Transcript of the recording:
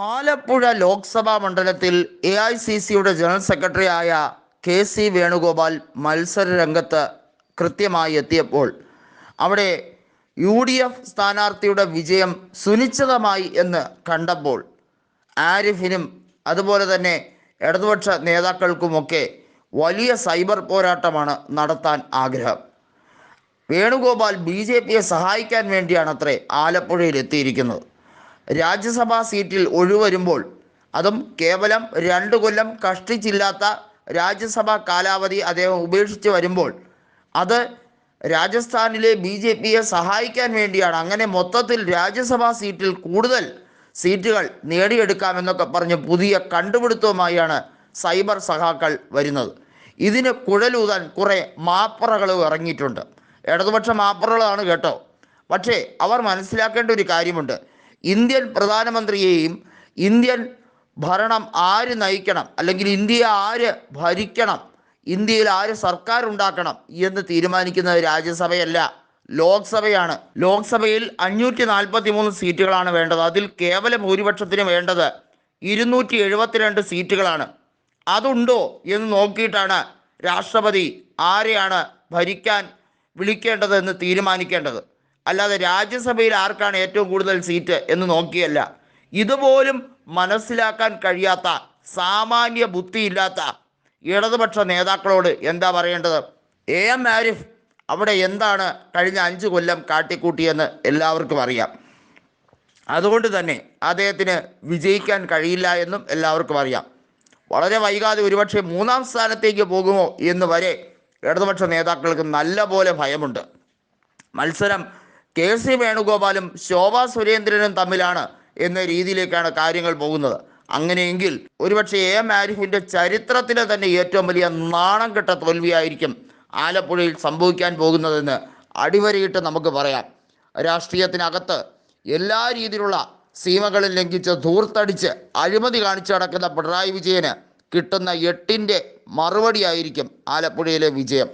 ആലപ്പുഴ ലോക്സഭാ മണ്ഡലത്തിൽ AICCയുടെ ജനറൽ സെക്രട്ടറിയായ KC വേണുഗോപാൽ മത്സര രംഗത്ത് കൃത്യമായി എത്തിയപ്പോൾ അവിടെ UDF സ്ഥാനാർത്ഥിയുടെ വിജയം സുനിശ്ചിതമായി എന്ന് കണ്ടപ്പോൾ ആരിഫിനും അതുപോലെ തന്നെ ഇടതുപക്ഷ നേതാക്കൾക്കുമൊക്കെ വലിയ സൈബർ പോരാട്ടമാണ് നടത്താൻ ആഗ്രഹം. വേണുഗോപാൽ BJPയെ സഹായിക്കാൻ വേണ്ടിയാണ് അത്രേ ആലപ്പുഴയിൽ എത്തിയിരിക്കുന്നത്. രാജ്യസഭാ സീറ്റിൽ ഒഴിവരുമ്പോൾ, അതും കേവലം 2 കൊല്ലം കഷ്ടിച്ചില്ലാത്ത രാജ്യസഭാ കാലാവധി അദ്ദേഹം ഉപേക്ഷിച്ച് വരുമ്പോൾ അത് രാജസ്ഥാനിലെ BJPയെ സഹായിക്കാൻ വേണ്ടിയാണ്. അങ്ങനെ മൊത്തത്തിൽ രാജ്യസഭാ സീറ്റിൽ കൂടുതൽ സീറ്റുകൾ നേടിയെടുക്കാമെന്നൊക്കെ പറഞ്ഞ് പുതിയ കണ്ടുപിടുത്തവുമായാണ് സൈബർ സഖാക്കൾ വരുന്നത്. ഇതിന് കുഴലൂതാൻ കുറേ മാപ്പറകൾ ഇറങ്ങിയിട്ടുണ്ട്. ഇടതുപക്ഷ മാപ്പറകളാണ് കേട്ടോ. പക്ഷേ അവർ മനസ്സിലാക്കേണ്ട ഒരു കാര്യമുണ്ട്. ഇന്ത്യൻ പ്രധാനമന്ത്രിയെയും ഇന്ത്യൻ ഭരണം ആര് നയിക്കണം, അല്ലെങ്കിൽ ഇന്ത്യയെ ആര് ഭരിക്കണം, ഇന്ത്യയിൽ ആര് സർക്കാർ ഉണ്ടാക്കണം എന്ന് തീരുമാനിക്കുന്നത് രാജ്യസഭയല്ല, ലോക്സഭയാണ്. ലോക്സഭയിൽ 543 സീറ്റുകളാണ് വേണ്ടത്. അതിൽ കേവല ഭൂരിപക്ഷത്തിന് വേണ്ടത് 272 സീറ്റുകളാണ്. അതുണ്ടോ എന്ന് നോക്കിയിട്ടാണ് രാഷ്ട്രപതി ആരെയാണ് ഭരിക്കാൻ വിളിക്കേണ്ടതെന്ന് തീരുമാനിക്കേണ്ടത്. അല്ലാതെ രാജ്യസഭയിൽ ആർക്കാണ് ഏറ്റവും കൂടുതൽ സീറ്റ് എന്ന് നോക്കിയല്ല. ഇതുപോലും മനസ്സിലാക്കാൻ കഴിയാത്ത, സാമാന്യ ബുദ്ധിയില്ലാത്ത ഇടതുപക്ഷ നേതാക്കളോട് എന്താ പറയേണ്ടത്? AM ആരിഫ് അവിടെ എന്താണ് കഴിഞ്ഞ 5 കൊല്ലം കാട്ടിക്കൂട്ടിയെന്ന് എല്ലാവർക്കും അറിയാം. അതുകൊണ്ട് തന്നെ അദ്ദേഹത്തിന് വിജയിക്കാൻ കഴിയില്ല എന്നും എല്ലാവർക്കും അറിയാം. വളരെ വൈകാതെ ഒരുപക്ഷെ 3ാം സ്ഥാനത്തേക്ക് പോകുമോ എന്ന് വരെ ഇടതുപക്ഷ നേതാക്കൾക്ക് നല്ല പോലെ ഭയമുണ്ട്. മത്സരം KC വേണുഗോപാലും ശോഭാ സുരേന്ദ്രനും തമ്മിലാണ് എന്ന രീതിയിലേക്കാണ് കാര്യങ്ങൾ പോകുന്നത്. അങ്ങനെയെങ്കിൽ ഒരുപക്ഷെ AM ആരിഫിൻ്റെ ചരിത്രത്തിലെ തന്നെ ഏറ്റവും വലിയ നാണം കെട്ട തോൽവിയായിരിക്കും ആലപ്പുഴയിൽ സംഭവിക്കാൻ പോകുന്നതെന്ന് അടിവരയിട്ട് നമുക്ക് പറയാം. രാഷ്ട്രീയത്തിനകത്ത് എല്ലാ രീതിയിലുള്ള സീമകളും ലംഘിച്ച് ധൂർത്തടിച്ച് അഴിമതി കാണിച്ച് നടക്കുന്ന പിണറായി വിജയന് കിട്ടുന്ന 8ൻ്റെ മറുപടിയായിരിക്കും ആലപ്പുഴയിലെ വിജയം.